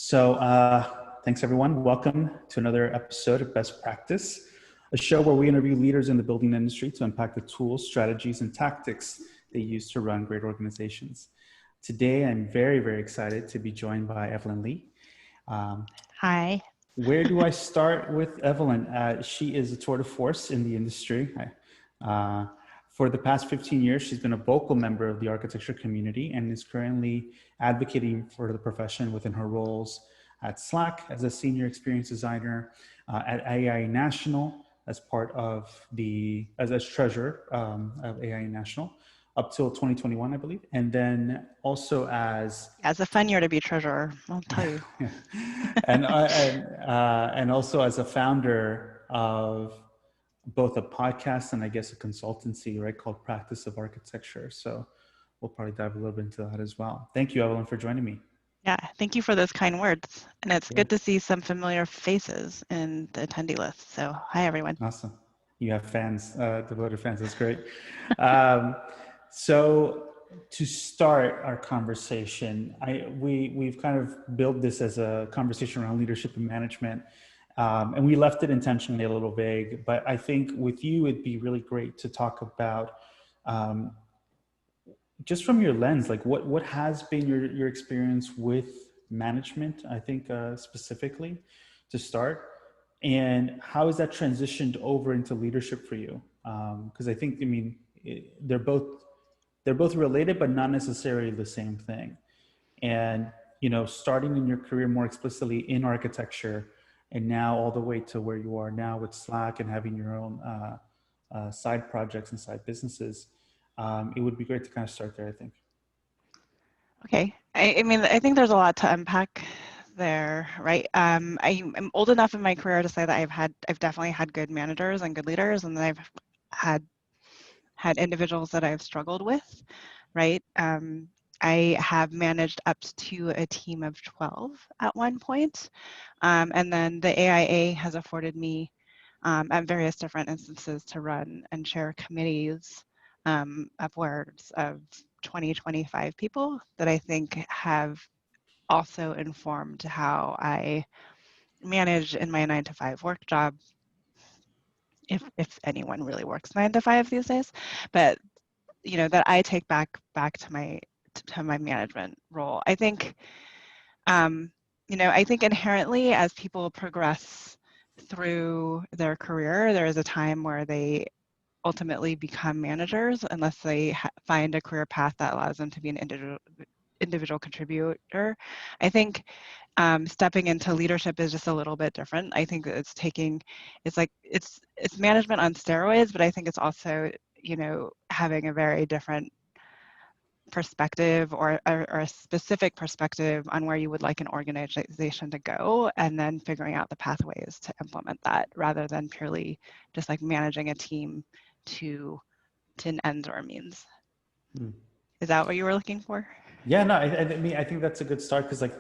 Thanks everyone. Welcome to another episode of Best Practice, a show where we interview leaders in the building industry to unpack the tools, strategies, and tactics they use to run great organizations. Today, I'm very, very excited to be joined by Evelyn Lee. Hi. Where do I start with Evelyn? She is a tour de force in the industry. For the past 15 years, she's been a vocal member of the architecture community and is currently advocating for the profession within her roles at Slack as a senior experience designer, at AIA National as part of as treasurer of AIA National up till 2021, I believe. And then also as... Yeah, it's a fun year to be treasurer, I'll tell you. and also as a founder of both a podcast and I guess a consultancy, right, called Practice of Architecture. So we'll probably dive a little bit into that as well. Thank you, Evelyn, for joining me. Yeah, thank you for those kind words. And it's good to see some familiar faces in the attendee list. So hi, everyone. Awesome. You have fans, devoted fans. That's great. So to start our conversation, we've kind of built this as a conversation around leadership and management. And we left it intentionally a little vague, but I think with you, it'd be really great to talk about just from your lens, like what has been your experience with management, I think specifically to start, and how has that transitioned over into leadership for you? Because I think, they're both related, but not necessarily the same thing. And, starting in your career more explicitly in architecture, and now all the way to where you are now with Slack and having your own side projects and side businesses, it would be great to kind of start there, I think. Okay. I think there's a lot to unpack there, right? I'm old enough in my career to say that I've definitely had good managers and good leaders, and then I've had individuals that I've struggled with, right? I have managed up to a team of 12 at one point. And then the AIA has afforded me at various different instances to run and chair committees upwards of 20, 25 people that I think have also informed how I manage in my 9-to-5 work job, if anyone really works 9 to 5 these days, but that I take back to my management role. I think I think inherently as people progress through their career, there is a time where they ultimately become managers unless they find a career path that allows them to be an individual contributor. I think stepping into leadership is just a little bit different. I think it's management on steroids, but I think it's also, having a very different perspective or a specific perspective on where you would like an organization to go, and then figuring out the pathways to implement that rather than purely just like managing a team to an ends or a means. Is that what you were looking for? Yeah, no, I think that's a good start, because like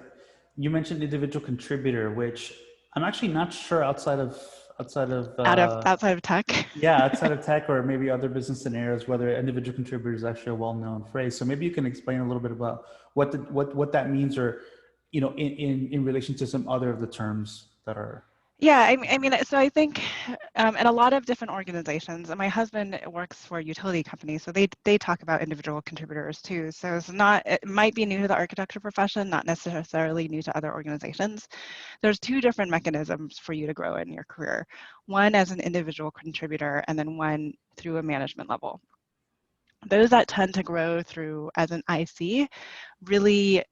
you mentioned individual contributor, which I'm actually not sure outside of tech. Yeah, outside of tech or maybe other business scenarios, whether individual contributor is actually a well-known phrase. So maybe you can explain a little bit about what that means, or in relation to some other of the terms that are. Yeah, so I think in a lot of different organizations, and my husband works for a utility company, so they talk about individual contributors too. So it might be new to the architecture profession, not necessarily new to other organizations. There's two different mechanisms for you to grow in your career. One as an individual contributor, and then one through a management level. Those that tend to grow through as an IC really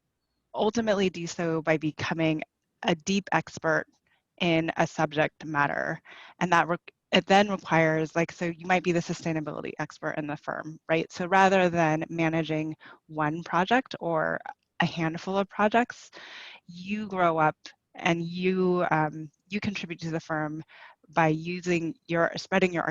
ultimately do so by becoming a deep expert in a subject matter, and that it then requires, so you might be the sustainability expert in the firm, right? So rather than managing one project or a handful of projects, you grow up and you contribute to the firm by spreading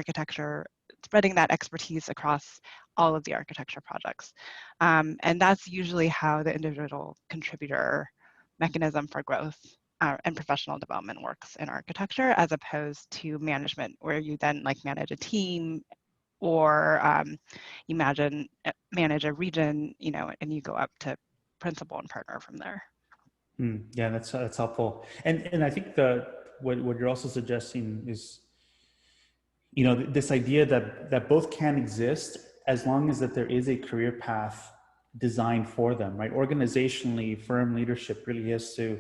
that expertise across all of the architecture projects, and that's usually how the individual contributor mechanism for growth and professional development works in architecture, as opposed to management, where you then manage a team, or you manage a region, and you go up to principal and partner from there. Yeah, that's helpful. And I think what you're also suggesting is, this idea that both can exist as long as that there is a career path designed for them, right? Organizationally, firm leadership really is to,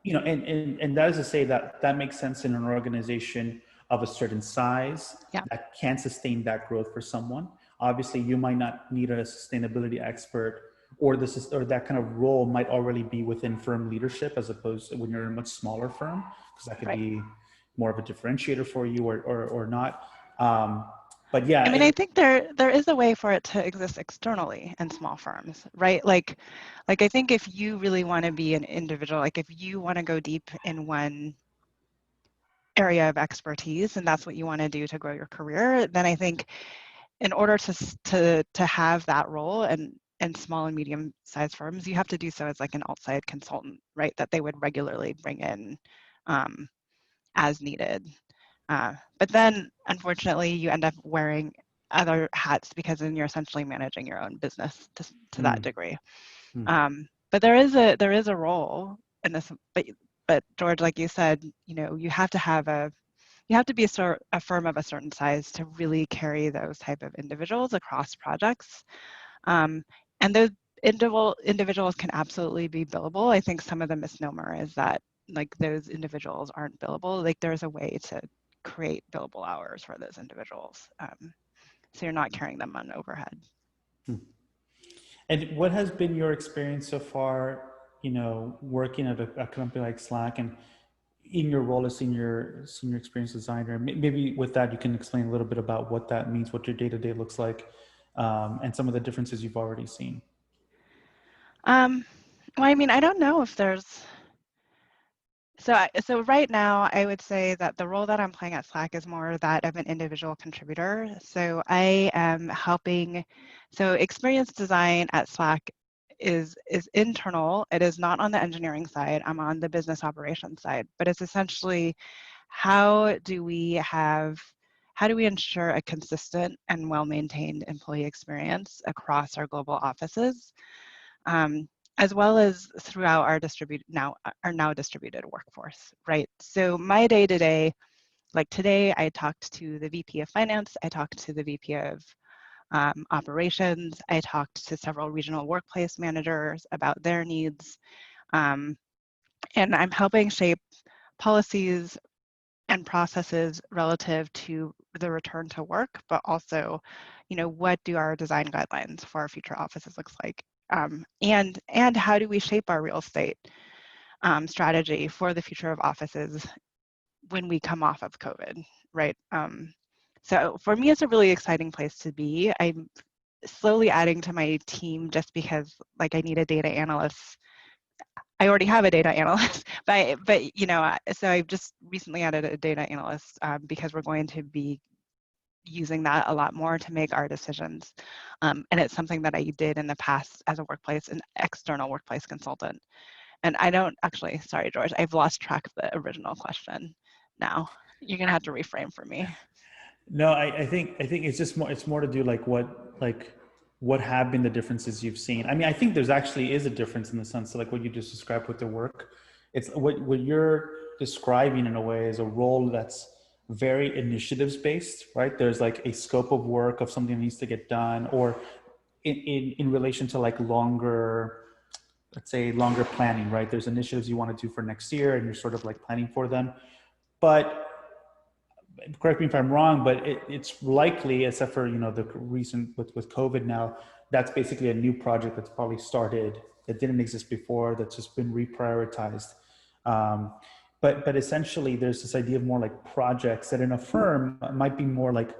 and that is to say that that makes sense in an organization of a certain size Yeah, that can sustain that growth for someone. Obviously, you might not need a sustainability expert, or or that kind of role might already be within firm leadership, as opposed to when you're in a much smaller firm, because that could right. be more of a differentiator for you, or not. Um, but yeah, I mean, I think there is a way for it to exist externally in small firms, right? Like I think if you really want to be an individual, like if you want to go deep in one area of expertise and that's what you want to do to grow your career, then I think in order to have that role and small and medium sized firms, you have to do so as like an outside consultant, right? That they would regularly bring in um, as needed. But then, unfortunately, you end up wearing other hats because then you're essentially managing your own business to that mm, degree. mm, But there is a role in this. But George, like you said, you have to be a firm of a certain size to really carry those type of individuals across projects. Um, and those individuals can absolutely be billable. I think some of the misnomer is that like those individuals aren't billable. Like there's a way to create billable hours for those individuals. So you're not carrying them on overhead. mm. And what has been your experience so far, working at a company like Slack, and in your role as senior experience designer? Maybe with that, you can explain a little bit about what that means, what your day to day looks like, and some of the differences you've already seen. Um, well, I mean, I don't know if there's so right now, I would say that the role that I'm playing at Slack is more that of an individual contributor. So I am helping. So experience design at Slack is internal. It is not on the engineering side. I'm on the business operations side. But it's essentially how do we ensure a consistent and well-maintained employee experience across our global offices? Um, as well as throughout our now distributed workforce, right? So my day to day, like today, I talked to the VP of Finance, I talked to the VP of Operations, I talked to several regional workplace managers about their needs, um, and I'm helping shape policies and processes relative to the return to work, but also, what do our design guidelines for our future offices looks like? And how do we shape our real estate strategy for the future of offices when we come off of COVID, right? So for me, it's a really exciting place to be. I'm slowly adding to my team just because like I need a data analyst. I already have a data analyst, but so I've just recently added a data analyst because we're going to be using that a lot more to make our decisions. And it's something that I did in the past as an external workplace consultant. And I don't actually, sorry, George, I've lost track of the original question now. You're gonna have to reframe for me. No, I think it's more to do what have been the differences you've seen. I mean, I think there's actually is a difference in the sense of like what you just described with the work. It's what you're describing in a way is a role that's very initiatives based, right? There's like a scope of work of something that needs to get done, or in relation to like longer, let's say longer planning, right? There's initiatives you want to do for next year and you're sort of like planning for them. But correct me if I'm wrong, but it's likely, except for the recent with COVID now, that's basically a new project that's probably started that didn't exist before, that's just been reprioritized. Um, but essentially, there's this idea of more like projects that in a firm might be more like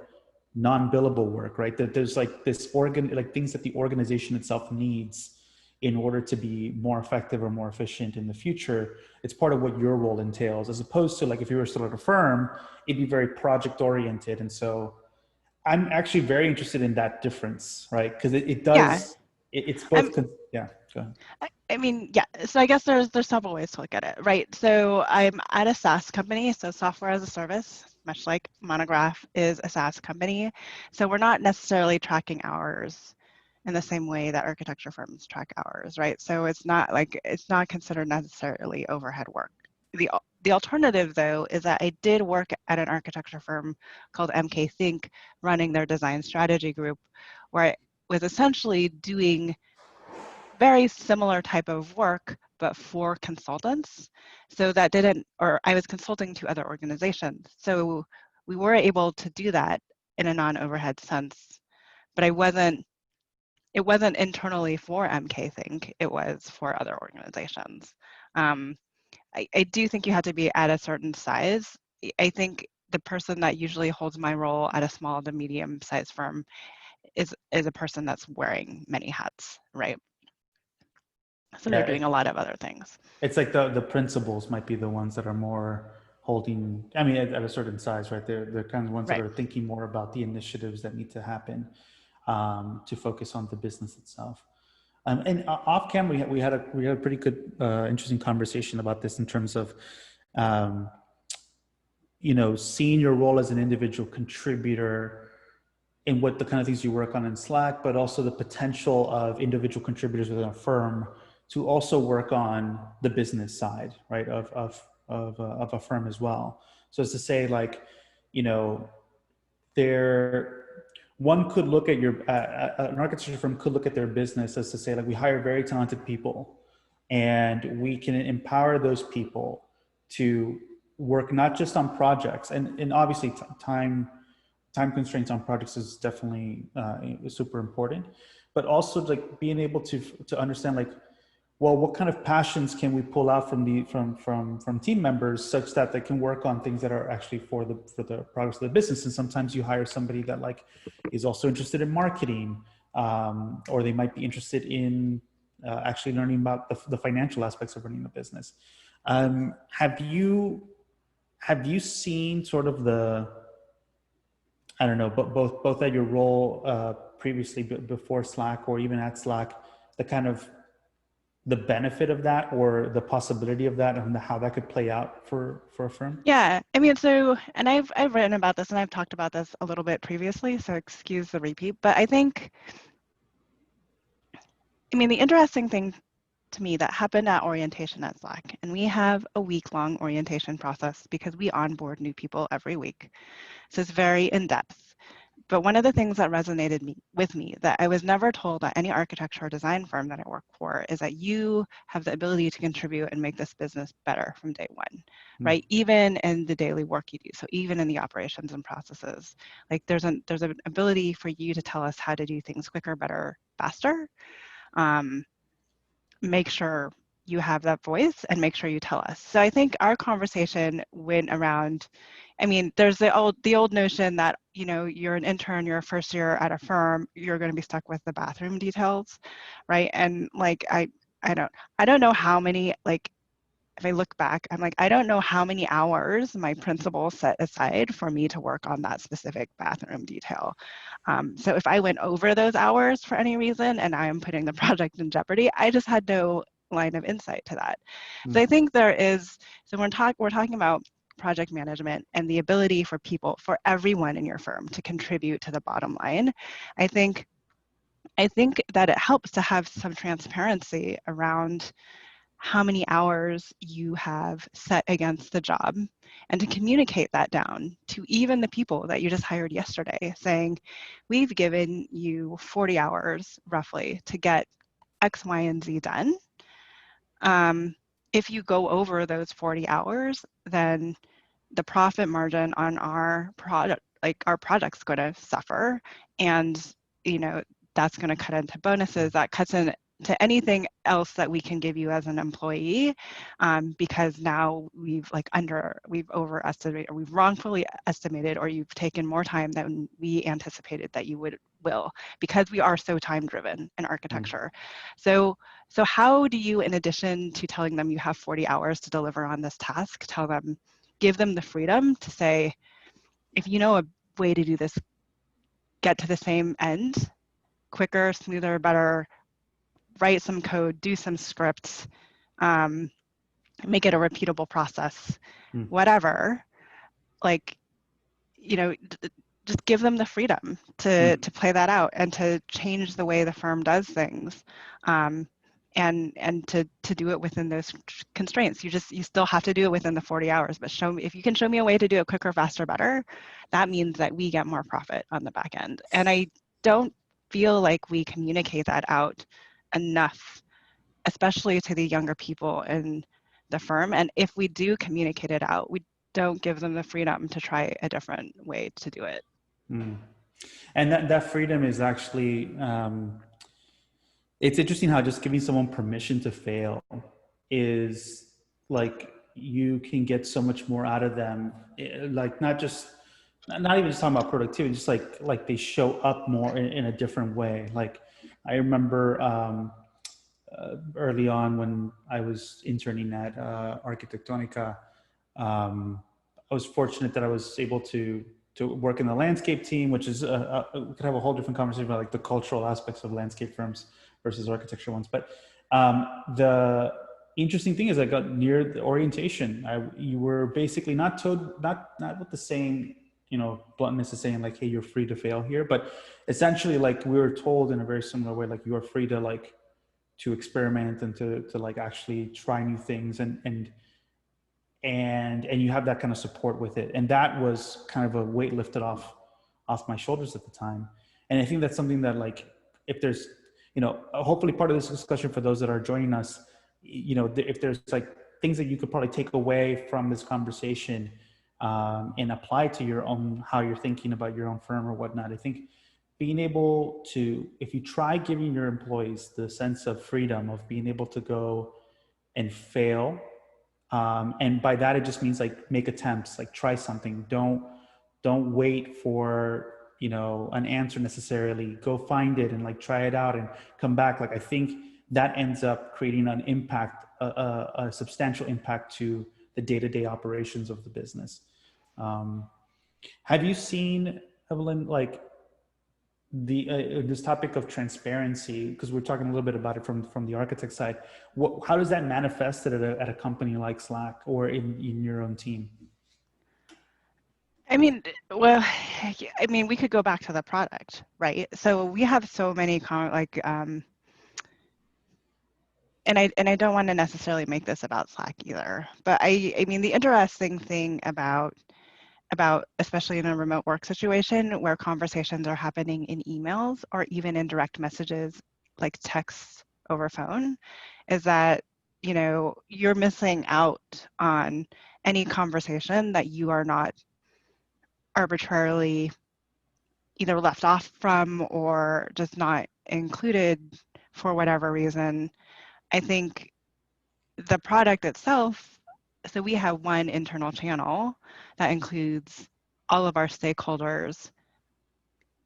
non-billable work, right? That there's like like things that the organization itself needs in order to be more effective or more efficient in the future. It's part of what your role entails, as opposed to like if you were still at a firm, it'd be very project oriented. And so I'm actually very interested in that difference, right? Because it Yeah, does, it's I'm. both, yeah, go ahead. I mean, yeah. So I guess there's several ways to look at it, right? So I'm at a SaaS company, so software as a service, much like Monograph is a SaaS company. So we're not necessarily tracking hours in the same way that architecture firms track hours, right? So it's not considered necessarily overhead work. The alternative, though, is that I did work at an architecture firm called MK Think, running their design strategy group, where I was essentially doing very similar type of work, but for consultants. So that didn't, or I was consulting to other organizations. So we were able to do that in a non-overhead sense, but it wasn't internally for MK Think, it was for other organizations. I do think you have to be at a certain size. I think the person that usually holds my role at a small to medium sized firm is a person that's wearing many hats, right? So they're Yeah, doing a lot of other things. it's like the principals might be the ones that are more holding, I mean, at a certain size, right? They're kind of the ones that Right. are thinking more about the initiatives that need to happen, to focus on the business itself. And off camera, we had a pretty good, interesting conversation about this in terms of, um, seeing your role as an individual contributor in what the kind of things you work on in Slack, but also the potential of individual contributors within a firm to also work on the business side, right, of a firm as well. So as to say, like, you know, there, one could look at an architecture firm could look at their business as to say, like, we hire very talented people, and we can empower those people to work not just on projects, and obviously time constraints on projects is definitely super important, but also like being able to understand, like, well, what kind of passions can we pull out from team members such that they can work on things that are actually for the progress of the business. And sometimes you hire somebody that, like, is also interested in marketing, or they might be interested in actually learning about the financial aspects of running the business. Have you seen sort of I don't know, but both at your role previously, before Slack, or even at Slack, the kind of the benefit of that, or the possibility of that, and how that could play out for a firm? Yeah, I mean, so, and I've written about this and I've talked about this a little bit previously, so excuse the repeat, but I mean, the interesting thing to me that happened at orientation at Slack, and we have a week-long orientation process because we onboard new people every week. So it's very in-depth. But one of the things that resonated with me that I was never told at any architecture or design firm that I work for is that you have the ability to contribute and make this business better from day one, right? Even in the daily work you do. So even in the operations and processes, like there's an ability for you to tell us how to do things quicker, better, faster. Make sure you have that voice and make sure you tell us. So I think our conversation went around, I mean, there's the old notion that, you know, you're an intern, you're a first year at a firm, you're going to be stuck with the bathroom details, right? And like, I don't know how many, like, if I look back, I'm like, I don't know how many hours my principal set aside for me to work on that specific bathroom detail. So if I went over those hours for any reason and I am putting the project in jeopardy, I just had no line of insight to that. So I think there is, so we're talking about project management and the ability for people, for everyone in your firm to contribute to the bottom line. I think that it helps to have some transparency around how many hours you have set against the job, and to communicate that down to even the people that you just hired yesterday, saying, we've given you 40 hours roughly to get X, Y, and Z done. If you go over those 40 hours, then the profit margin on our product, like our product's going to suffer, and you know that's going to cut into bonuses, that cuts in to anything else that we can give you as an employee, because now we've overestimated, or we've wrongfully estimated, or you've taken more time than we anticipated that you will, because we are so time driven in architecture. So how do you, in addition to telling them you have 40 hours to deliver on this task, give them the freedom to say, if you know a way to do this, get to the same end quicker, smoother, better, write some code, do some scripts, make it a repeatable process, whatever, like, you know, just give them the freedom to play that out and to change the way the firm does things, and to do it within those constraints. You still have to do it within the 40 hours, but if you can show me a way to do it quicker, faster, better, that means that we get more profit on the back end. And I don't feel like we communicate that out enough, especially to the younger people in the firm. And if we do communicate it out, we don't give them the freedom to try a different way to do it. And that freedom is actually, it's interesting how just giving someone permission to fail is like, you can get so much more out of them. Like not even just talking about productivity, just like they show up more in a different way. Like I remember early on when I was interning at Arquitectonica, I was fortunate that I was able to work in the landscape team, which is we could have a whole different conversation about like the cultural aspects of landscape firms versus architecture ones. But the interesting thing is, I got near the orientation. You were basically not told, not with the same, bluntness as saying like, hey, you're free to fail here, but essentially like we were told in a very similar way, like you are free to experiment and to like actually try new things and you have that kind of support with it. And that was kind of a weight lifted off my shoulders at the time. And I think that's something that like, if there's, hopefully part of this discussion for those that are joining us, if there's like things that you could probably take away from this conversation and apply to your own, how you're thinking about your own firm or whatnot. I think being able to, if you try giving your employees the sense of freedom of being able to go and fail, and by that, it just means like make attempts, like try something. Don't wait for, an answer necessarily. Go find it and like try it out and come back. Like, I think that ends up creating an impact, a substantial impact to the day-to-day operations of the business. Have you seen, Evelyn, like this topic of transparency, because we're talking a little bit about it from the architect side, how does that manifest at a company like Slack or in your own team? I mean, well, we could go back to the product, right? So we have so many and I don't want to necessarily make this about Slack either, but I mean, the interesting thing about especially in a remote work situation where conversations are happening in emails or even in direct messages like text over phone, is that you're missing out on any conversation that you are not arbitrarily either left off from or just not included for whatever reason. I think the product itself, so we have one internal channel that includes all of our stakeholders,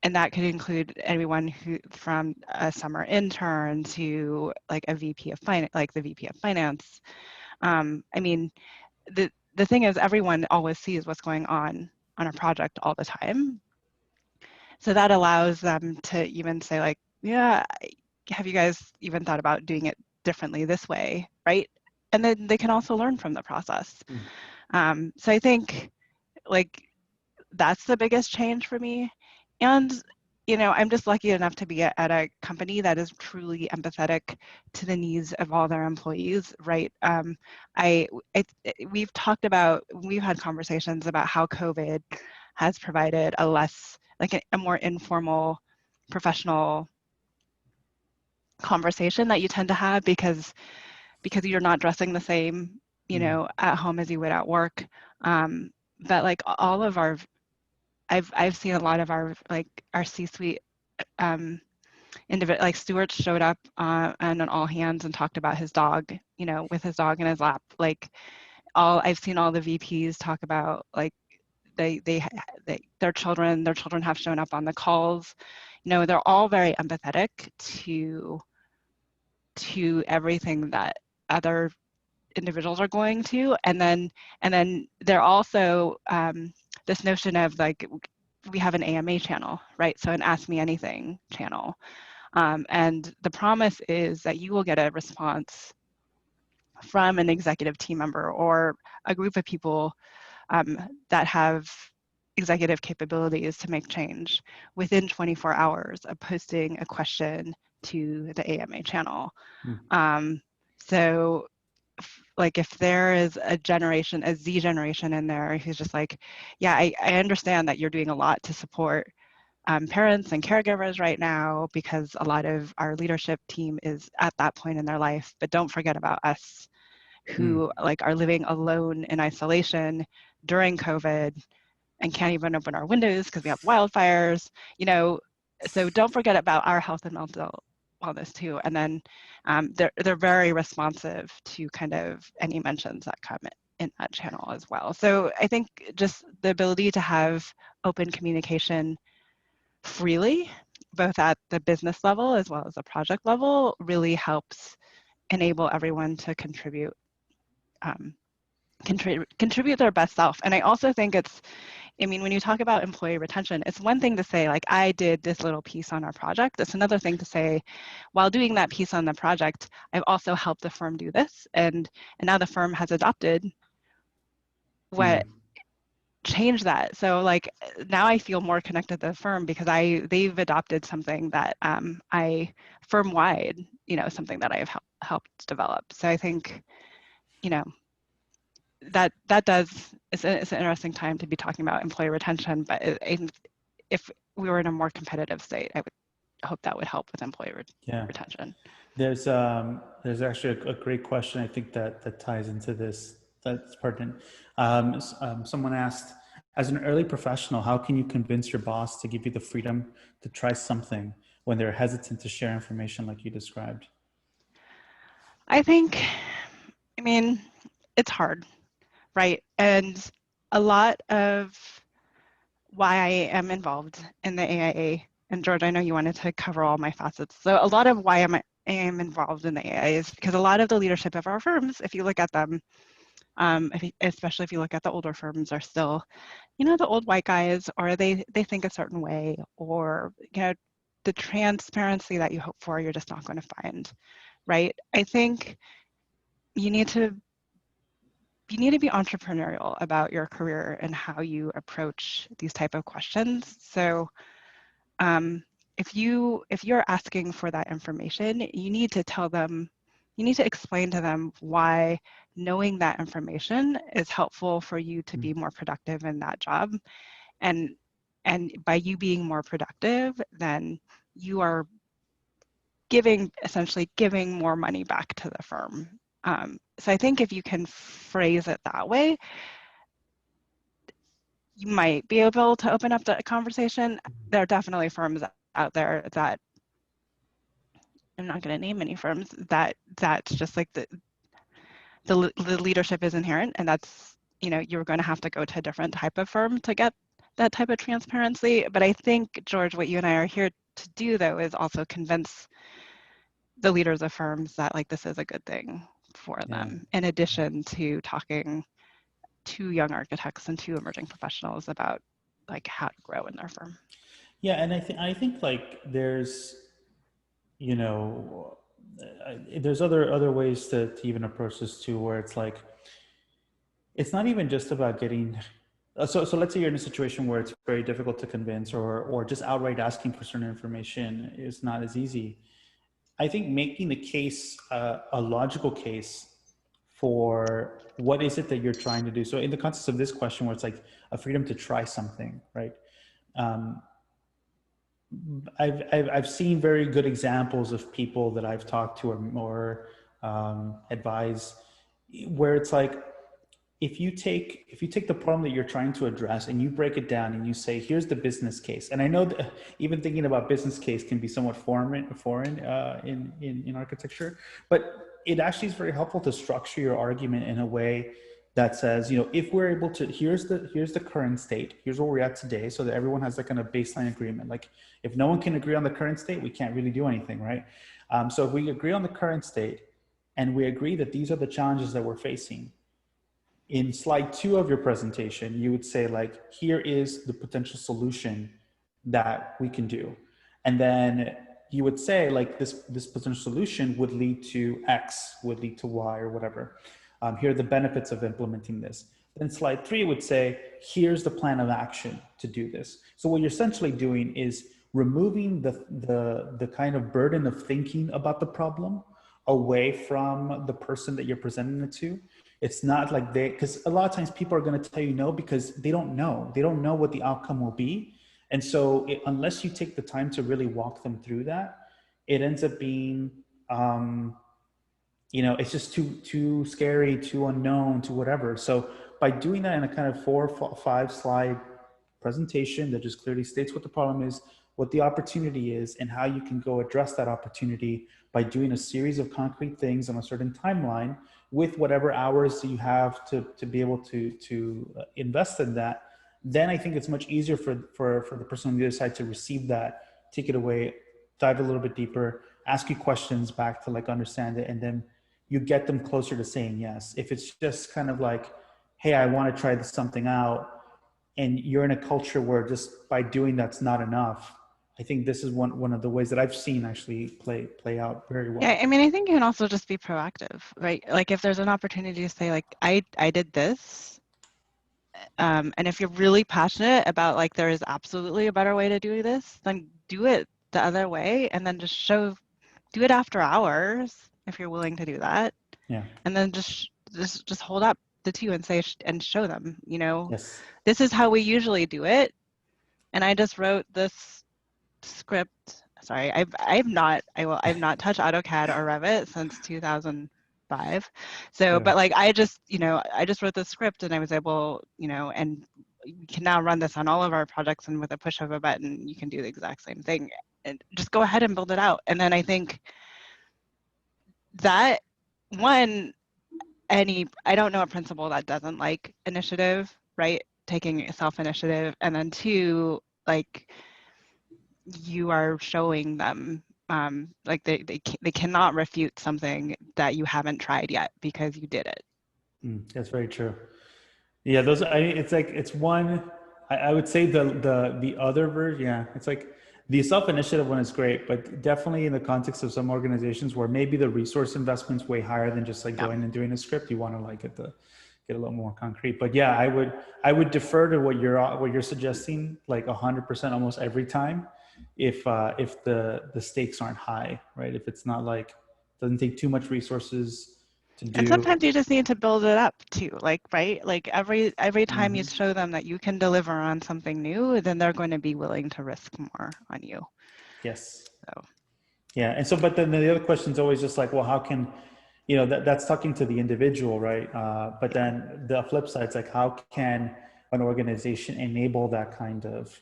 and that could include anyone who, from a summer intern to like a VP of finance, like the VP of finance. I mean, the thing is, everyone always sees what's going on a project all the time. So that allows them to even say like, yeah, have you guys even thought about doing it differently this way, right? And then they can also learn from the process. So I think like that's the biggest change for me. And I'm just lucky enough to be at a company that is truly empathetic to the needs of all their employees, right? We've had conversations about how COVID has provided a more informal, professional conversation that you tend to have because you're not dressing the same, at home as you would at work. But like all of I've seen a lot of our C-suite like Stuart showed up and on all hands and talked about his dog, with his dog in his lap. Like I've seen all the VPs talk about like their children have shown up on the calls. They're all very empathetic to everything that other individuals are going to, and then they're also this notion of like, we have an AMA channel, right? So an Ask Me Anything channel. And the promise is that you will get a response from an executive team member or a group of people that have executive capabilities to make change within 24 hours of posting a question to the AMA channel. So like if there is a Z generation in there who's just like, yeah, I understand that you're doing a lot to support parents and caregivers right now because a lot of our leadership team is at that point in their life, but don't forget about us who like are living alone in isolation during COVID and can't even open our windows because we have wildfires, you know, so don't forget about our health and mental wellness too. And then they're very responsive to kind of any mentions that come in that channel as well. So I think just the ability to have open communication freely, both at the business level as well as the project level, really helps enable everyone to contribute their best self. And I also think I mean, when you talk about employee retention, it's one thing to say, like, I did this little piece on our project. It's another thing to say, while doing that piece on the project, I've also helped the firm do this. And now the firm has adopted what changed that. So like now I feel more connected to the firm because they've adopted something that I firm-wide, you know, something that I've helped develop. So I think, you know, it's an interesting time to be talking about employee retention, but if we were in a more competitive state, I would hope that would help with employee retention. There's actually a great question I think that ties into this, that's pertinent. Someone asked, as an early professional, how can you convince your boss to give you the freedom to try something when they're hesitant to share information like you described? I mean, it's hard, right? And a lot of why I am involved in the AIA, and George, I know you wanted to cover all my facets. So a lot of why I am involved in the AIA is because a lot of the leadership of our firms, if you look at them, especially if you look at the older firms, are still, you know, the old white guys, or they think a certain way, or, you know, the transparency that you hope for, you're just not going to find, right? I think you need to be entrepreneurial about your career and how you approach these type of questions. So if you're asking for that information, you need to tell them, you need to explain to them why knowing that information is helpful for you to be more productive in that job. And by you being more productive, then you are essentially giving more money back to the firm. So I think if you can phrase it that way, you might be able to open up the conversation. There are definitely firms out there that, I'm not going to name any firms, that's just like the leadership is inherent, and that's, you know, you're going to have to go to a different type of firm to get that type of transparency. But I think, George, what you and I are here to do, though, is also convince the leaders of firms that like this is a good thing for them, in addition to talking to young architects and to emerging professionals about like how to grow in their firm. Yeah, and I think like there's, you know, there's other ways to even approach this too, where it's like, it's not even just about getting, so let's say you're in a situation where it's very difficult to convince, or just outright asking for certain information is not as easy. I think making the case, a logical case for what is it that you're trying to do. So in the context of this question, where it's like a freedom to try something, right? I've seen very good examples of people that I've talked to or advise, where it's like, if you take the problem that you're trying to address and you break it down and you say, here's the business case. And I know that even thinking about business case can be somewhat foreign in architecture, but it actually is very helpful to structure your argument in a way that says, you know, if we're able to, here's the current state, here's where we're at today, so that everyone has that kind of baseline agreement. Like if no one can agree on the current state, we can't really do anything, right? So if we agree on the current state and we agree that these are the challenges that we're facing, in slide 2 of your presentation, you would say like, here is the potential solution that we can do. And then you would say like this potential solution would lead to X, would lead to Y, or whatever. Here are the benefits of implementing this. Then slide 3 would say, here's the plan of action to do this. So what you're essentially doing is removing the kind of burden of thinking about the problem away from the person that you're presenting it to. It's not like because a lot of times people are going to tell you no because they don't know. They don't know what the outcome will be. And so unless you take the time to really walk them through that, it ends up being, it's just too scary, too unknown, to whatever. So by doing that in a kind of 4 or 5 slide presentation that just clearly states what the problem is, what the opportunity is, and how you can go address that opportunity by doing a series of concrete things on a certain timeline with whatever hours you have to be able to invest in that, then I think it's much easier for the person on the other side to receive that, take it away, dive a little bit deeper, ask you questions back to like understand it, and then you get them closer to saying yes. If it's just kind of like, hey, I want to try something out, and you're in a culture where just by doing that's not enough, I think this is one of the ways that I've seen actually play out very well. Yeah, I mean, I think you can also just be proactive, right? Like if there's an opportunity to say like, I did this, and if you're really passionate about like there is absolutely a better way to do this, then do it the other way, and then just do it after hours if you're willing to do that. Yeah. And then just hold up the two and say and show them, Yes. This is how we usually do it. And I just wrote this script. Sorry, I've not touched AutoCAD or Revit since 2005. So, Yeah. but like I just wrote the script and I was able, and we can now run this on all of our projects, and with a push of a button, you can do the exact same thing and just go ahead and build it out. And then I think that I don't know a principal that doesn't like initiative, right? Taking self-initiative. And then 2, like you are showing them, like they cannot refute something that you haven't tried yet because you did it. That's very true. Yeah, I would say the other version, yeah, it's like the self-initiative one is great, but definitely in the context of some organizations where maybe the resource investment's way higher than just like going and doing a script, you want to like get a little more concrete. But yeah, I would defer to what you're suggesting like 100% almost every time if the stakes aren't high, right? If it's not like, doesn't take too much resources to do. And sometimes you just need to build it up too, like, right? Like every time you Mm-hmm. show them that you can deliver on something new, then they're going to be willing to risk more on you. Yes. So. Yeah. And so, but then the other question is always just like, well, how can, that's talking to the individual, right? But then the flip side is like, how can an organization enable that kind of,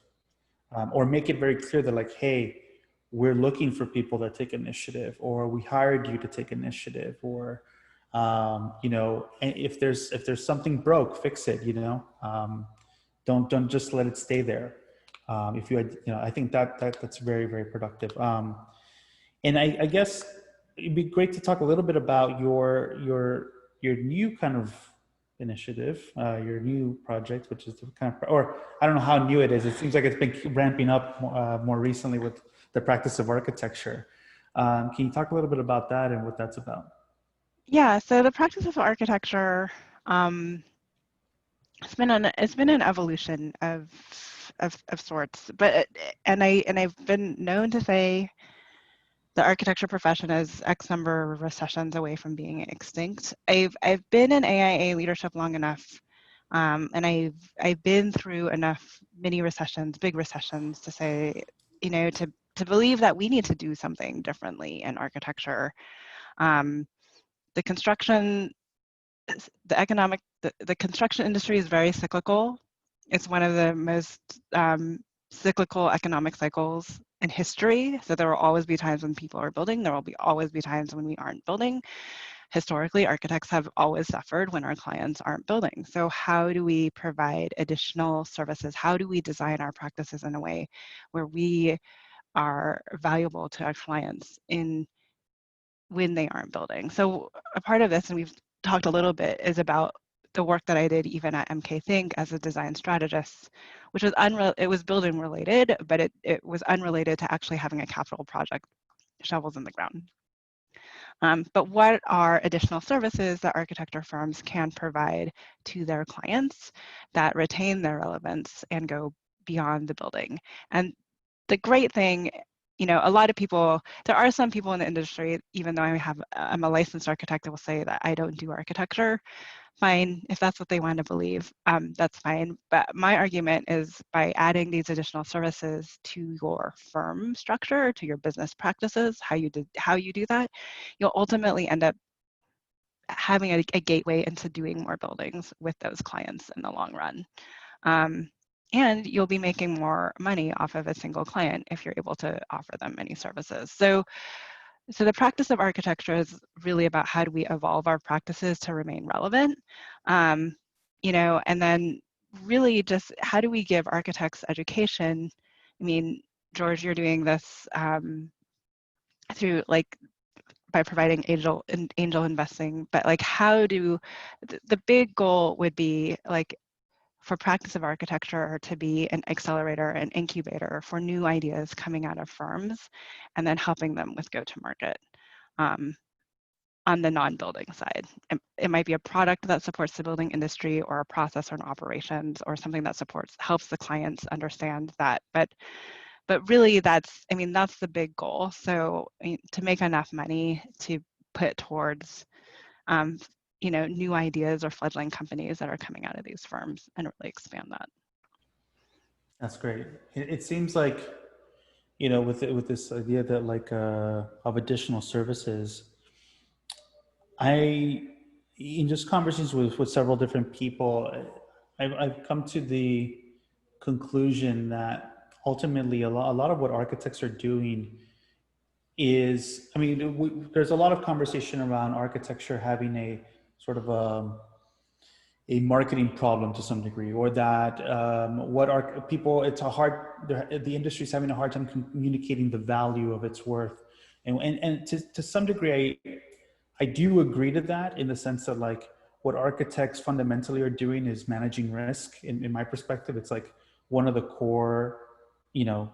or make it very clear that like, hey, we're looking for people that take initiative, or we hired you to take initiative, or, and if there's something broke, fix it, don't just let it stay there. If you had, I think that's very, very productive. And I guess it'd be great to talk a little bit about your new kind of initiative, your new project, which is the kind of, or I don't know how new it is. It seems like it's been ramping up more recently with the practice of architecture. Can you talk a little bit about that and what that's about? Yeah. So the practice of architecture, it's been an evolution of sorts, but I've been known to say the architecture profession is X number of recessions away from being extinct. I've been in AIA leadership long enough, and I've been through enough mini recessions, big recessions, to say, to believe that we need to do something differently in architecture. The construction, the construction industry is very cyclical. It's one of the most cyclical economic cycles in history. So there will always be times when people are building. There will always be times when we aren't building. Historically, architects have always suffered when our clients aren't building. So how do we provide additional services? How do we design our practices in a way where we are valuable to our clients when they aren't building? So a part of this, and we've talked a little bit, is about the work that I did even at MK Think as a design strategist, which was it was building related, but it was unrelated to actually having a capital project, shovels in the ground. But what are additional services that architecture firms can provide to their clients that retain their relevance and go beyond the building? And the great thing, you know, a lot of people, there are some people in the industry, even though I'm a licensed architect, that will say that I don't do architecture. Fine, if that's what they want to believe, that's fine. But my argument is by adding these additional services to your firm structure, to your business practices, how you do that, you'll ultimately end up having a gateway into doing more buildings with those clients in the long run. And you'll be making more money off of a single client if you're able to offer them many services. So the practice of architecture is really about how do we evolve our practices to remain relevant, you know, and then really just how do we give architects education? I mean, George, you're doing this through like by providing angel investing, but like how do the big goal would be like for practice of architecture to be an accelerator, an incubator for new ideas coming out of firms, and then helping them with go-to-market on the non-building side. It might be a product that supports the building industry, or a process or an operations, or something that helps the clients understand that. But really, that's the big goal. So to make enough money to put towards you know, new ideas or fledgling companies that are coming out of these firms, and really expand that. That's great. It seems like, you know, with this idea that like of additional services, I, in just conversations with several different people, I've come to the conclusion that ultimately a lot of what architects are doing is, I mean, there's a lot of conversation around architecture having a sort of a marketing problem to some degree, or that what are people, it's a hard, the industry is having a hard time communicating the value of its worth. And to some degree, I do agree to that, in the sense that like what architects fundamentally are doing is managing risk. In my perspective, it's like one of the core, you know,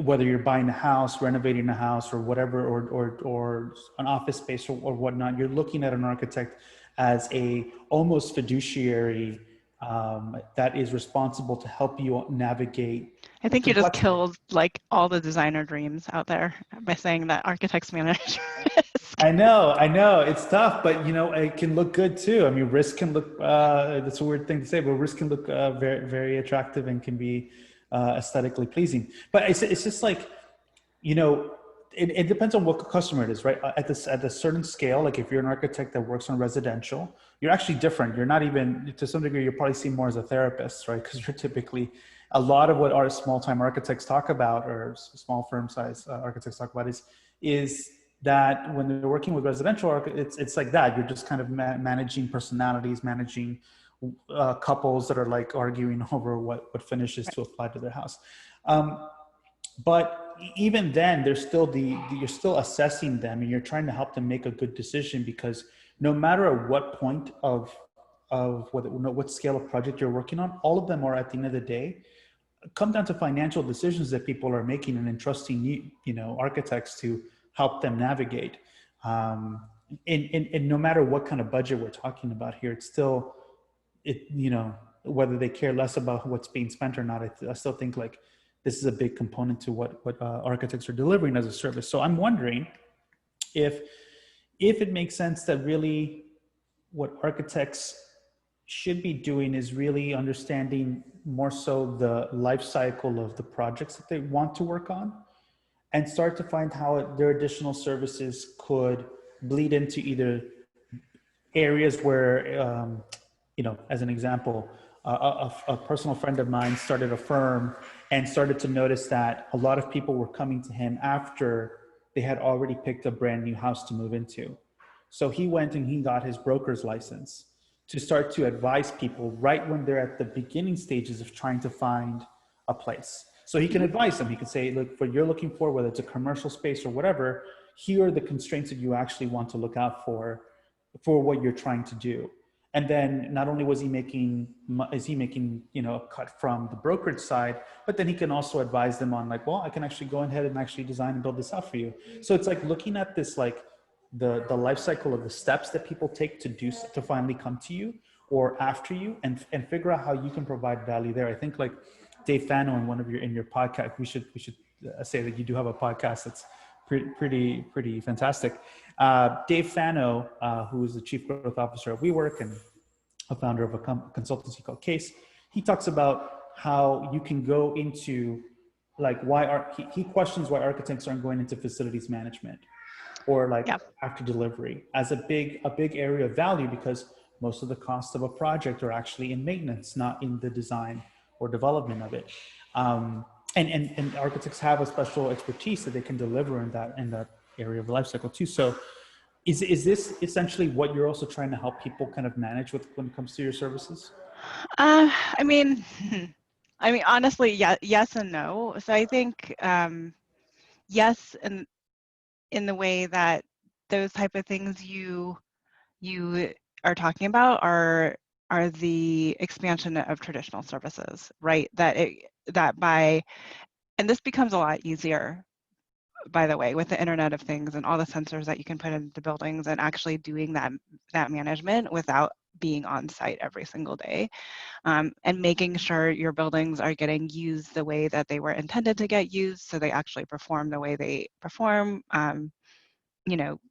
whether you're buying a house, renovating a house, or whatever, or an office space, or whatnot, you're looking at an architect as a almost fiduciary that is responsible to help you navigate I think you just complexity. killed like all the designer dreams out there by saying that architects manage risk. I know, it's tough, but you know, it can look good too. I mean, risk can look, that's a weird thing to say, but risk can look very, very attractive and can be aesthetically pleasing. But it's just like, you know, it depends on what customer it is, right? At a certain scale, like if you're an architect that works on residential, you're actually different. You're not even, to some degree, you're probably seen more as a therapist, right? Because you're typically, a lot of what our small-time architects talk about, or small firm size architects talk about, is that when they're working with residential, it's like that. You're just kind of managing personalities, managing couples that are like arguing over what finishes to apply to their house. But even then, there's still you're still assessing them, and you're trying to help them make a good decision, because no matter at what point of what scale of project you're working on, all of them are, at the end of the day, come down to financial decisions that people are making and entrusting architects to help them navigate. And no matter what kind of budget we're talking about here, it's still, whether they care less about what's being spent or not, I still think like this is a big component to what architects are delivering as a service. So I'm wondering if it makes sense that really what architects should be doing is really understanding more so the life cycle of the projects that they want to work on, and start to find how their additional services could bleed into either areas where, as an example, a personal friend of mine started a firm and started to notice that a lot of people were coming to him after they had already picked a brand new house to move into. So he went and he got his broker's license to start to advise people right when they're at the beginning stages of trying to find a place. So he can advise them. He can say, look, what you're looking for, whether it's a commercial space or whatever, here are the constraints that you actually want to look out for what you're trying to do. And then not only is he making, a cut from the brokerage side, but then he can also advise them on like, well, I can actually go ahead and actually design and build this out for you. So it's like looking at this, like the life cycle of the steps that people take to finally come to you or after you, and figure out how you can provide value there. I think like Dave Fano in your podcast, we should say that you do have a podcast that's pretty fantastic. Dave Fano, who is the chief growth officer of WeWork and a founder of a consultancy called Case, he talks about how you can go into like he questions why architects aren't going into facilities management or like after delivery as a big area of value, because most of the costs of a project are actually in maintenance, not in the design or development of it. And architects have a special expertise that they can deliver in that area of the life cycle too. So is this essentially what you're also trying to help people kind of manage when it comes to your services? I mean, honestly, yes and no. So I think yes, in the way that those type of things you are talking about are the expansion of traditional services, right? And this becomes a lot easier, by the way, with the Internet of Things and all the sensors that you can put into buildings and actually doing that management without being on site every single day, and making sure your buildings are getting used the way that they were intended to get used, so they actually perform the way they perform.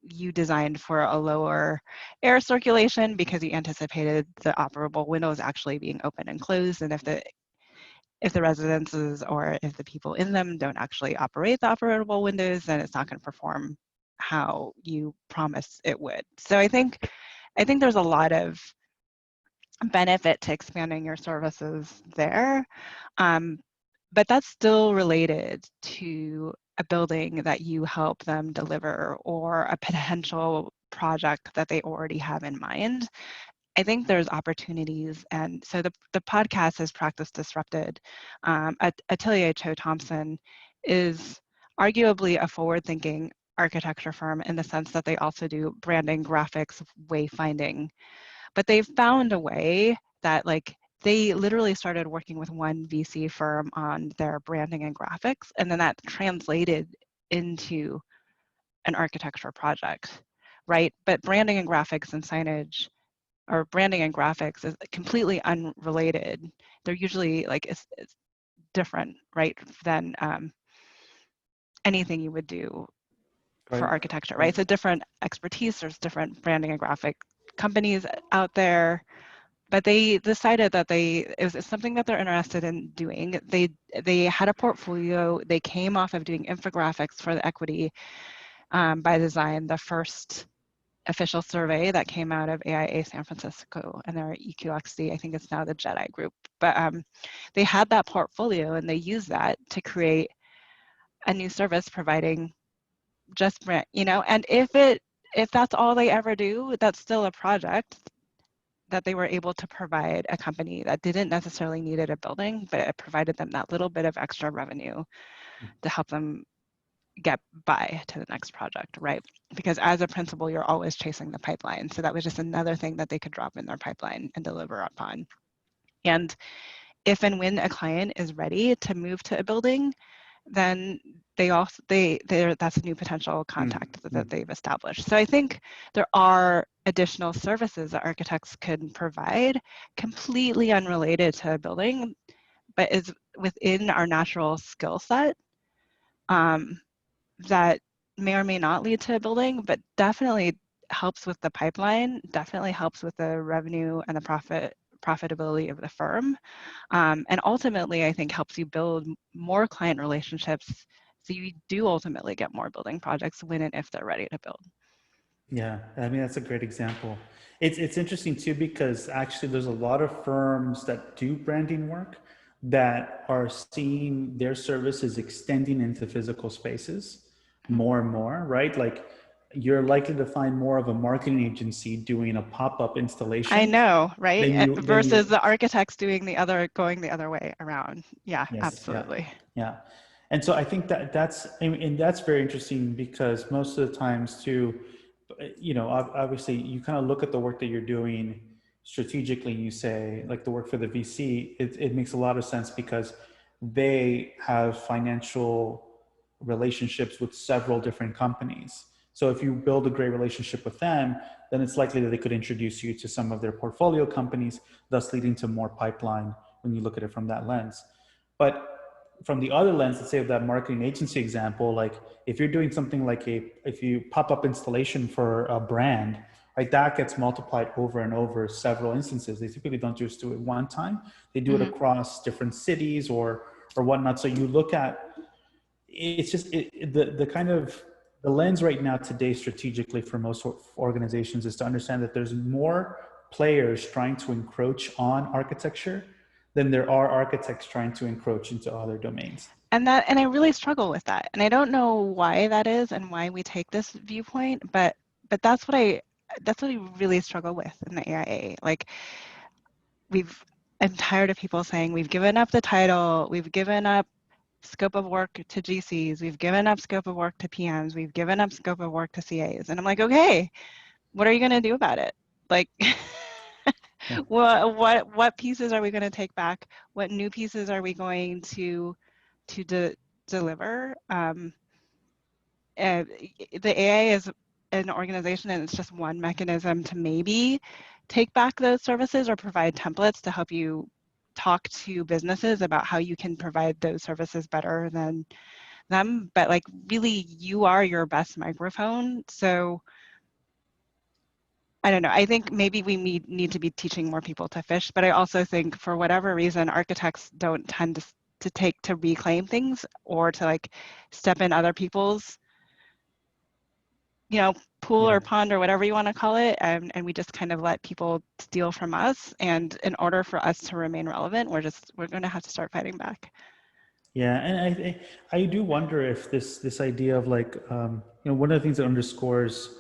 You designed for a lower air circulation because you anticipated the operable windows actually being open and closed, and if the residences or if the people in them don't actually operate the operable windows, then it's not going to perform how you promised it would. So I think there's a lot of benefit to expanding your services there, but that's still related to a building that you help them deliver or a potential project that they already have in mind. I think there's opportunities, and so the podcast is Practice Disrupted. Atelier Cho Thompson is arguably a forward-thinking architecture firm in the sense that they also do branding, graphics, wayfinding, but they've found a way that they literally started working with one VC firm on their branding and graphics, and then that translated into an architecture project, right? But branding and graphics and signage, or branding and graphics, is completely unrelated. They're usually it's different, right, than anything you would do for architecture, right? It's a different expertise. There's different branding and graphic companies out there, but they decided that it was something that they're interested in doing. They had a portfolio. They came off of doing infographics for the Equity by Design, the first official survey that came out of AIA San Francisco and their EQXD. I think it's now the JEDI group. But they had that portfolio and they used that to create a new service providing just brand, and if that's all they ever do, that's still a project that they were able to provide a company that didn't necessarily needed a building, but it provided them that little bit of extra revenue to help them get by to the next project, right? Because as a principal, you're always chasing the pipeline. So that was just another thing that they could drop in their pipeline and deliver upon. And if and when a client is ready to move to a building, then that's a new potential contact that they've established. So I think there are additional services that architects could provide completely unrelated to a building, but is within our natural skill set, that may or may not lead to a building, but definitely helps with the pipeline, definitely helps with the revenue and the profitability of the firm. And ultimately, I think helps you build more client relationships, so you do ultimately get more building projects when and if they're ready to build. Yeah, I mean, that's a great example. It's interesting too, because actually there's a lot of firms that do branding work that are seeing their services extending into physical spaces more and more, right? Like you're likely to find more of a marketing agency doing a pop-up installation. I know, right? Versus the architects going the other way around. Yeah, yes, absolutely. Yeah. And so I think that's very interesting, because most of the times too, obviously you kind of look at the work that you're doing strategically, you say like the work for the VC, it makes a lot of sense because they have financial relationships with several different companies. So if you build a great relationship with them, then it's likely that they could introduce you to some of their portfolio companies, thus leading to more pipeline when you look at it from that lens. But from the other lens, let's say of that marketing agency example, like if you're doing something like if you pop up installation for a brand, like that gets multiplied over and over several instances. They typically don't just do it one time. They do it Mm-hmm. across different cities or whatnot. So you look at, it's just the kind of the lens right now today strategically for most organizations is to understand that there's more players trying to encroach on architecture than there are architects trying to encroach into other domains. And I really struggle with that. And I don't know why that is and why we take this viewpoint, but that's what I really struggle with in the AIA. Like I'm tired of people saying we've given up the title, we've given up scope of work to GCs, we've given up scope of work to PMs, we've given up scope of work to CAs. And I'm like, okay, what are you going to do about it? Like, Yeah. what pieces are we going to take back? What new pieces are we going to deliver? The AIA is an organization, and it's just one mechanism to maybe take back those services or provide templates to help you talk to businesses about how you can provide those services better than them. But like, really, you are your best microphone. So I don't know. I think maybe we need to be teaching more people to fish, but I also think for whatever reason, architects don't tend to reclaim things or to like step in other people's, pool Yeah. or pond or whatever you want to call it, and we just kind of let people steal from us. And in order for us to remain relevant, we're going to have to start fighting back. Yeah, and I do wonder if this idea of like one of the things that underscores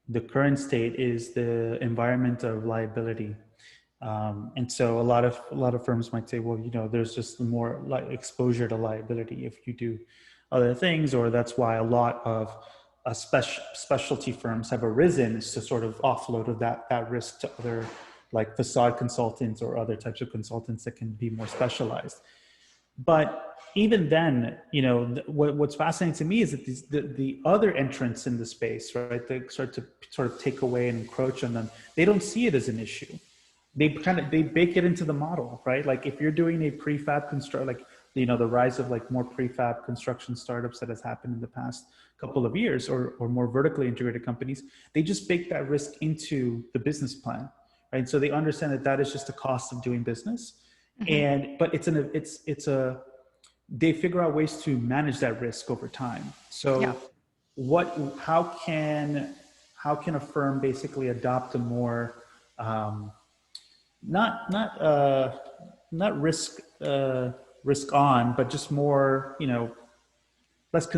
the current state is the environment of liability. And so a lot of firms might say, well, there's just more like exposure to liability if you do other things, or that's why a lot of specialty firms have arisen is to sort of offload of that risk to other like facade consultants or other types of consultants that can be more specialized. But even then, what's fascinating to me is that the other entrants in the space, right, they start to sort of take away and encroach on them. They don't see it as an issue. They bake it into the model, right? Like if you're doing a prefab construct, like the rise of like more prefab construction startups that has happened in the past couple of years, or more vertically integrated companies, they just bake that risk into the business plan, right? So they understand that is just a cost of doing business. Mm-hmm. But they figure out ways to manage that risk over time. Yeah. So how can a firm basically adopt a more not risk on, but just more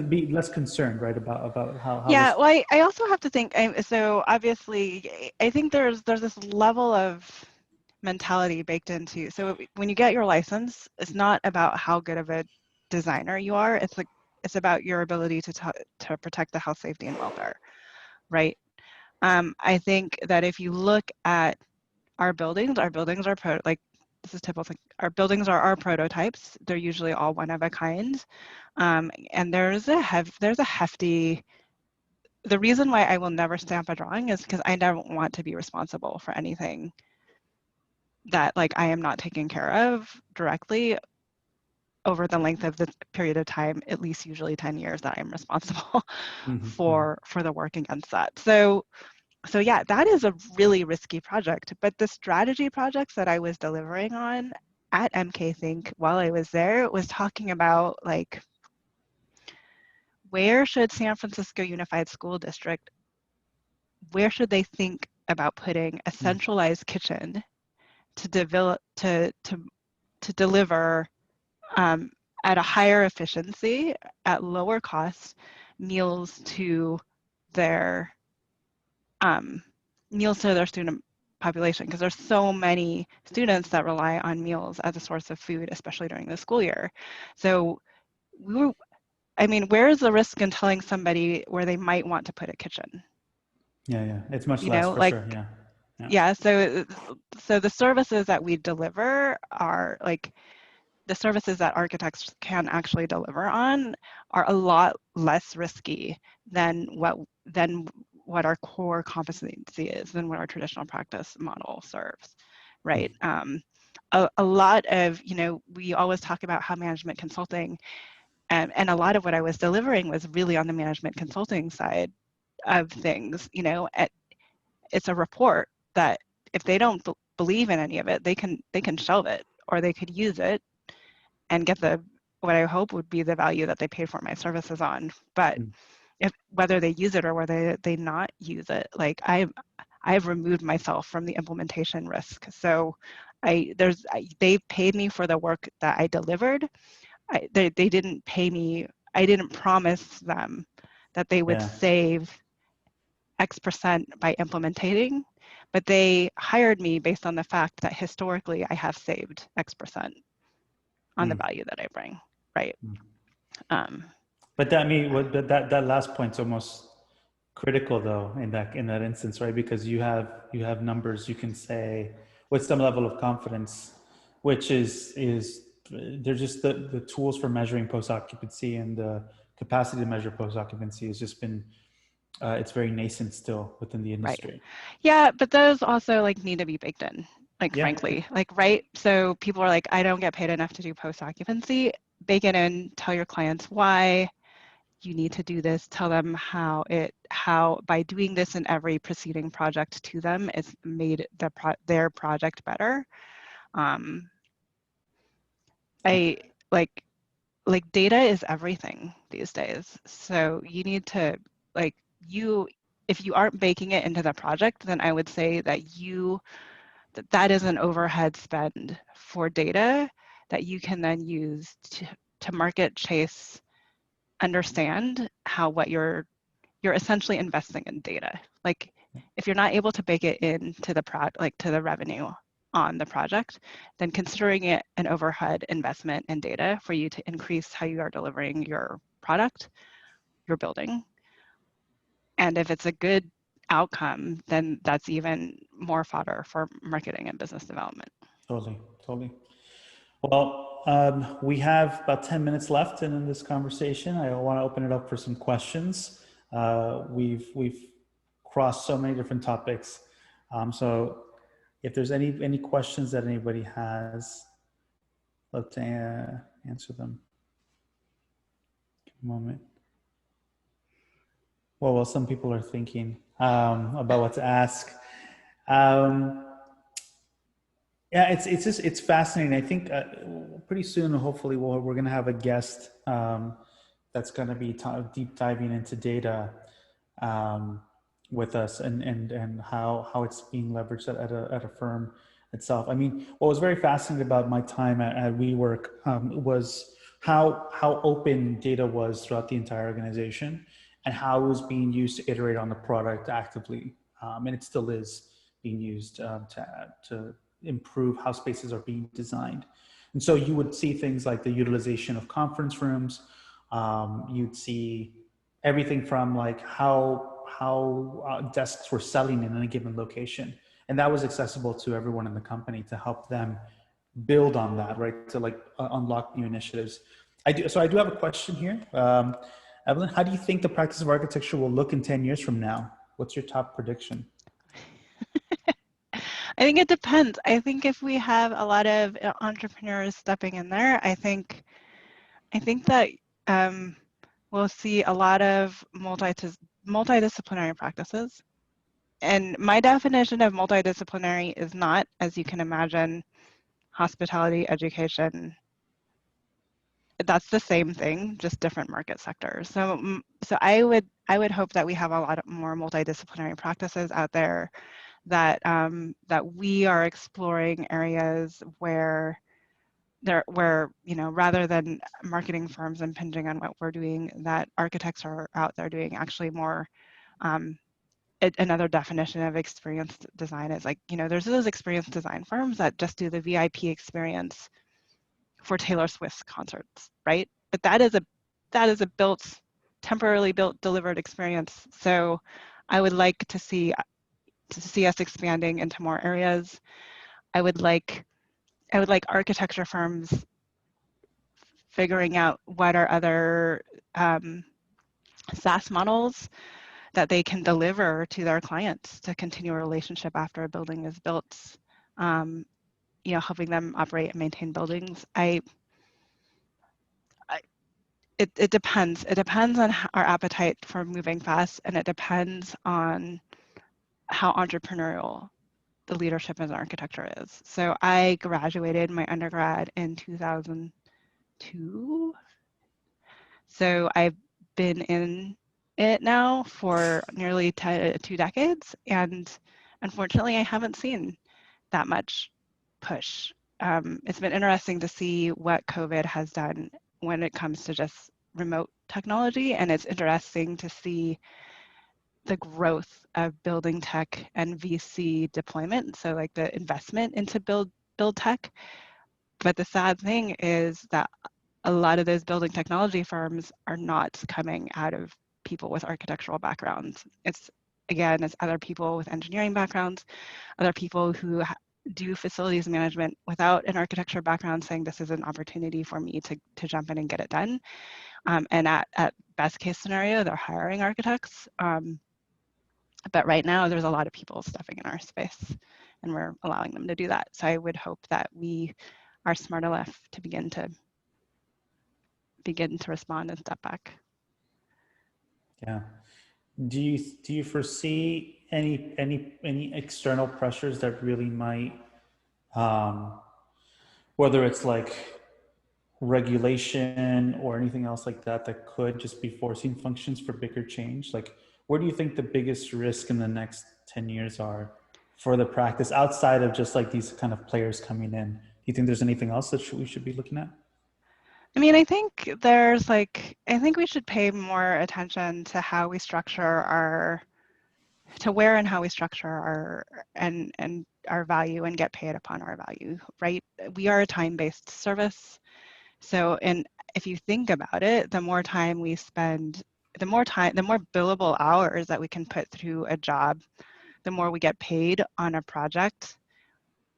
be less concerned, right, about how Yeah, this. well, I also have to think, so obviously, I think there's this level of mentality baked into, so when you get your license, it's not about how good of a designer you are, it's about your ability to protect the health, safety, and welfare, right? I think that if you look at our buildings are like, this is typical thing, our buildings are our prototypes. They're usually all one of a kind. And there's a hefty, the reason why I will never stamp a drawing is because I don't want to be responsible for anything that like I am not taking care of directly over the length of the period of time, at least usually 10 years that I'm responsible Mm-hmm. for the work against that. So yeah, that is a really risky project, but the strategy projects that I was delivering on at MK Think while I was there was talking about like, where should San Francisco Unified School District, where should they think about putting a centralized kitchen to develop to deliver at a higher efficiency, at lower cost, meals to their student population, because there's so many students that rely on meals as a source of food, especially during the school year. So where is the risk in telling somebody where they might want to put a kitchen? Yeah, it's much less for Like, sure. Yeah. Yeah, so the services that we deliver are like the services that architects can actually deliver on are a lot less risky than what our core competency is, than what our traditional practice model serves, right? A lot of, we always talk about how management consulting, and a lot of what I was delivering was really on the management consulting side of things. It's a report that if they don't believe in any of it, they can shelve it, or they could use it and get what I hope would be the value that they paid for my services on. But whether they use it or whether they not use it, like I've removed myself from the implementation risk. So they paid me for the work that I delivered. They didn't pay me. I didn't promise them that they would save X% by implementing, but they hired me based on the fact that historically I have saved X% on the value that I bring, right? But that last point's almost critical though in that instance, right? Because you have numbers you can say with some level of confidence, which is they're just the tools for measuring post occupancy, and the capacity to measure post occupancy has just been it's very nascent still within the industry. Right. Yeah, but those also like need to be baked in, like frankly, like, right? So people are like, I don't get paid enough to do post occupancy. Bake it in, tell your clients why you need to do this, tell them how by doing this in every preceding project to them, it's made their project better. I like data is everything these days. So you need to if you aren't baking it into the project, then I would say that that is an overhead spend for data that you can then use to market, chase, understand what you're essentially investing in data. Like if you're not able to bake it into the to the revenue on the project, then considering it an overhead investment in data for you to increase how you are delivering your product, your building. And if it's a good outcome, then that's even more fodder for marketing and business development. Totally. Well, we have about 10 minutes left in this conversation. I want to open it up for some questions. We've crossed so many different topics. So if there's any questions that anybody has, love to answer them. Give a moment. Well, some people are thinking about what to ask. Yeah, it's fascinating. I think pretty soon, hopefully, we're going to have a guest that's going to be deep diving into data with us, and how it's being leveraged at a firm itself. I mean, what was very fascinating about my time at WeWork was how open data was throughout the entire organization, and how it was being used to iterate on the product actively, and it still is being used to improve how spaces are being designed. And so you would see things like the utilization of conference rooms. You'd see everything from like how desks were selling in any given location. And that was accessible to everyone in the company to help them build on that, right? To like unlock new initiatives. So I do have a question here. Evelyn, how do you think the practice of architecture will look in 10 years from now? What's your top prediction? I think it depends. I think if we have a lot of entrepreneurs stepping in there, I think that we'll see a lot of multidisciplinary practices. And my definition of multidisciplinary is not, as you can imagine, hospitality, education. That's the same thing, just different market sectors. So I would hope that we have a lot more multidisciplinary practices out there, that we are exploring areas where rather than marketing firms impinging on what we're doing, that architects are out there doing actually more. Another definition of experience design is like, there's those experience design firms that just do the VIP experience for Taylor Swift's concerts, right? But that is a temporarily built, delivered experience. So I would like to see to see us expanding into more areas. I would like architecture firms figuring out what are other SaaS models that they can deliver to their clients to continue a relationship after a building is built. Helping them operate and maintain buildings. It depends. It depends on our appetite for moving fast, and it depends on how entrepreneurial the leadership in architecture is. So I graduated my undergrad in 2002. So I've been in it now for nearly 2 decades, and unfortunately, I haven't seen that much push. It's been interesting to see what COVID has done when it comes to just remote technology, and it's interesting to see the growth of building tech and VC deployment, so like the investment into build tech. But the sad thing is that a lot of those building technology firms are not coming out of people with architectural backgrounds. It's other people with engineering backgrounds, other people who do facilities management without an architecture background, saying this is an opportunity for me to jump in and get it done. And at best case scenario, they're hiring architects. But right now, there's a lot of people stepping in our space, and we're allowing them to do that. So I would hope that we are smart enough to begin to respond and step back. Yeah. Do you foresee any external pressures that really might, whether it's like regulation or anything else like that, that could just be forcing functions for bigger change? Like, where do you think the biggest risk in the next 10 years are for the practice outside of just like these kind of players coming in? Do you think there's anything else that we should be looking at? I mean, I think we should pay more attention to how we structure where and how we structure our value and get paid upon our value, right? We are a time-based service. So, and if you think about it, the more time we spend, the more billable hours that we can put through a job, the more we get paid on a project,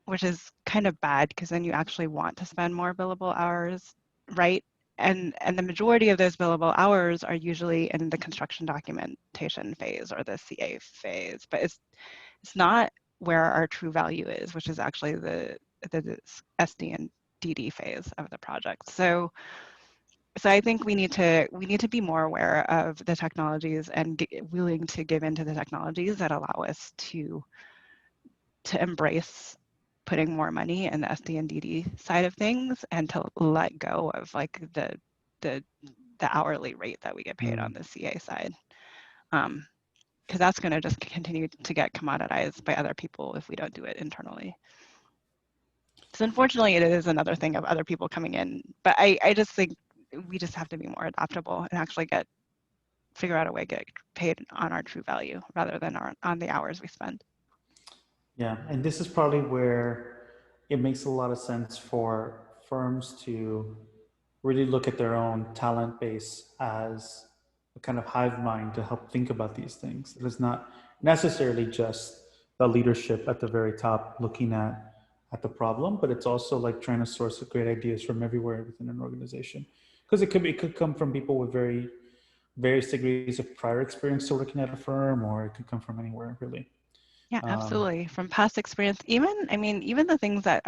which is kind of bad because then you actually want to spend more billable hours, right? And the majority of those billable hours are usually in the construction documentation phase or the CA phase, but it's not where our true value is, which is actually the SD and DD phase of the project. So I think we need to be more aware of the technologies and willing to give into the technologies that allow us to embrace putting more money in the SD and DD side of things, and to let go of like the hourly rate that we get paid on the CA side, because that's going to just continue to get commoditized by other people if we don't do it internally. So unfortunately, it is another thing of other people coming in, but I just think we just have to be more adaptable and actually figure out a way to get paid on our true value rather than on the hours we spend. Yeah, and this is probably where it makes a lot of sense for firms to really look at their own talent base as a kind of hive mind to help think about these things. It is not necessarily just the leadership at the very top looking at the problem, but it's also like trying to source great ideas from everywhere within an organization. Because it could come from people with various degrees of prior experience to working at a firm, or it could come from anywhere really. Yeah, absolutely. From past experience, even the things that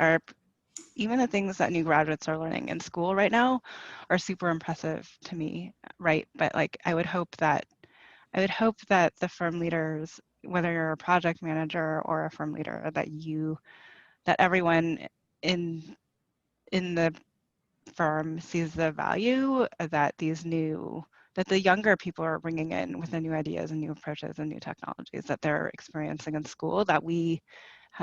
new graduates are learning in school right now are super impressive to me, right? But like I would hope that the firm leaders, whether you're a project manager or a firm leader, that everyone in the firm sees the value that the younger people are bringing in with the new ideas and new approaches and new technologies that they're experiencing in school that we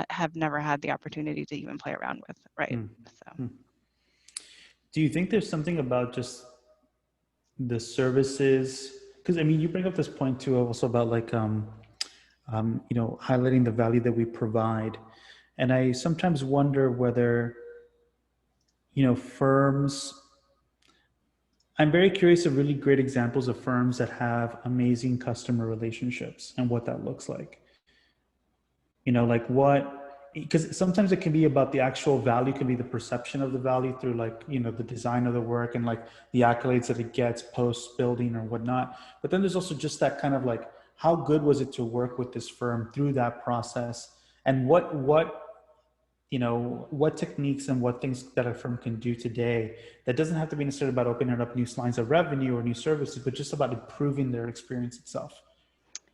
have never had the opportunity to even play around with, right? So. Do you think there's something about just the services? Because I mean, you bring up this point too, also about like, highlighting the value that we provide, and I sometimes wonder whether, firms. I'm very curious of really great examples of firms that have amazing customer relationships and what that looks like. You know, like what, because sometimes it can be about the actual value, can be the perception of the value through like, you know, the design of the work and like the accolades that it gets post building or whatnot. But then there's also just that kind of like, how good was it to work with this firm through that process? And what, you know, what techniques and what things that a firm can do today that doesn't have to be necessarily about opening up new lines of revenue or new services, but just about improving their experience itself.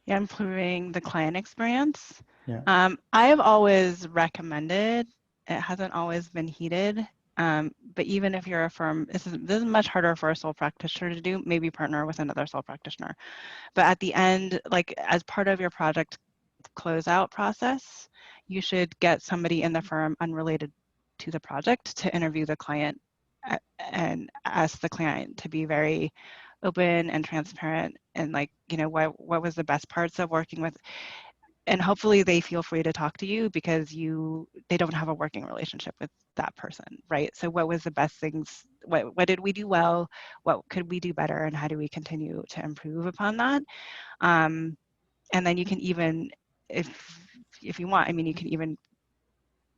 Yeah, improving the client experience. Yeah. I have always recommended, it hasn't always been heeded, but even if you're a firm, this is much harder for a sole practitioner to do, maybe partner with another sole practitioner. But at the end, like as part of your project closeout process, you should get somebody in the firm unrelated to the project to interview the client and ask the client to be very open and transparent and like, you know, what was the best parts of working with, and hopefully they feel free to talk to you because they don't have a working relationship with that person, right? So what was the best things, what did we do well, what could we do better, and how do we continue to improve upon that? And then you can even, if you want, I mean, you can even,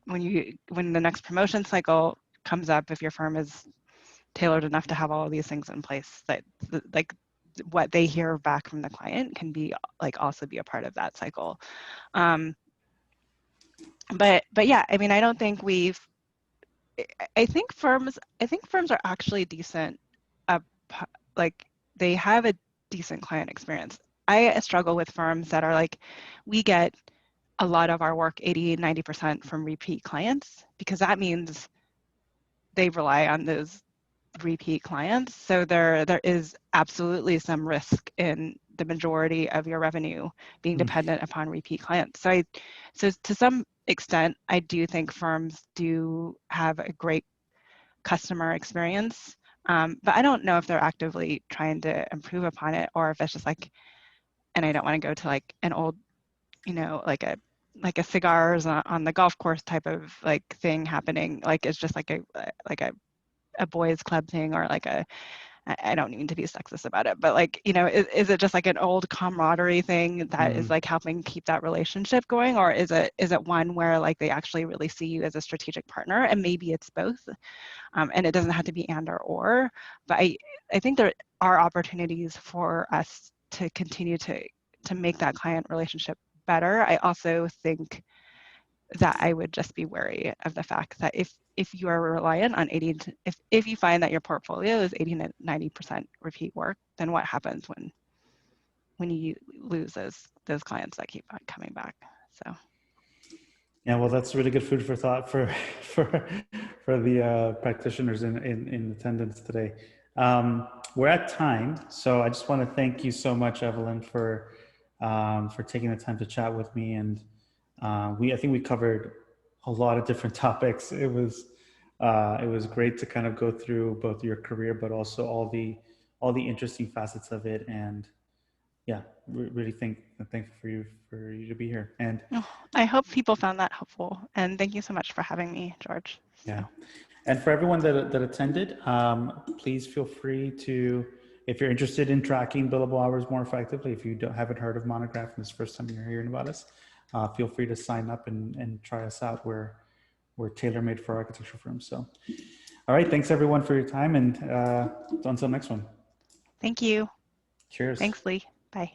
when the next promotion cycle comes up, if your firm is tailored enough to have all of these things in place, that like what they hear back from the client can be like also be a part of that cycle. But yeah, I mean, I don't think I think firms are actually decent, like they have a decent client experience. I struggle with firms that are like, we get a lot of our work, 80-90% from repeat clients, because that means they rely on those repeat clients. So there is absolutely some risk in the majority of your revenue being dependent upon repeat clients. So to some extent, I do think firms do have a great customer experience, but I don't know if they're actively trying to improve upon it, or if it's just like, and I don't want to go to like an old, you know, like a cigars on the golf course type of like thing happening. Like it's just like a boys club thing, or like I don't mean to be sexist about it, but like, you know, is it just like an old camaraderie thing that is like helping keep that relationship going? Or is it one where like they actually really see you as a strategic partner? And maybe it's both. And it doesn't have to be and or, but I think there are opportunities for us to continue to make that client relationship better. I also think that I would just be wary of the fact that if you are reliant on if you find that your portfolio is 80-90% repeat work, then what happens when you lose those clients that keep coming back? So Yeah, well, that's really good food for thought for for the practitioners in attendance today. We're at time, so I just want to thank you so much, Evelyn, for taking the time to chat with me. And I think we covered a lot of different topics. It was great to kind of go through both your career, but also all the interesting facets of it. And yeah, really thankful for you to be here. And I hope people found that helpful. And thank you so much for having me, George. yeah. And for everyone that attended, please feel free to, if you're interested in tracking billable hours more effectively, if you haven't heard of Monograph and this is the first time you're hearing about us, feel free to sign up and try us out. We're tailor-made for architecture firms. So, all right. Thanks everyone for your time, and until next one. Thank you. Cheers. Thanks, Lee. Bye.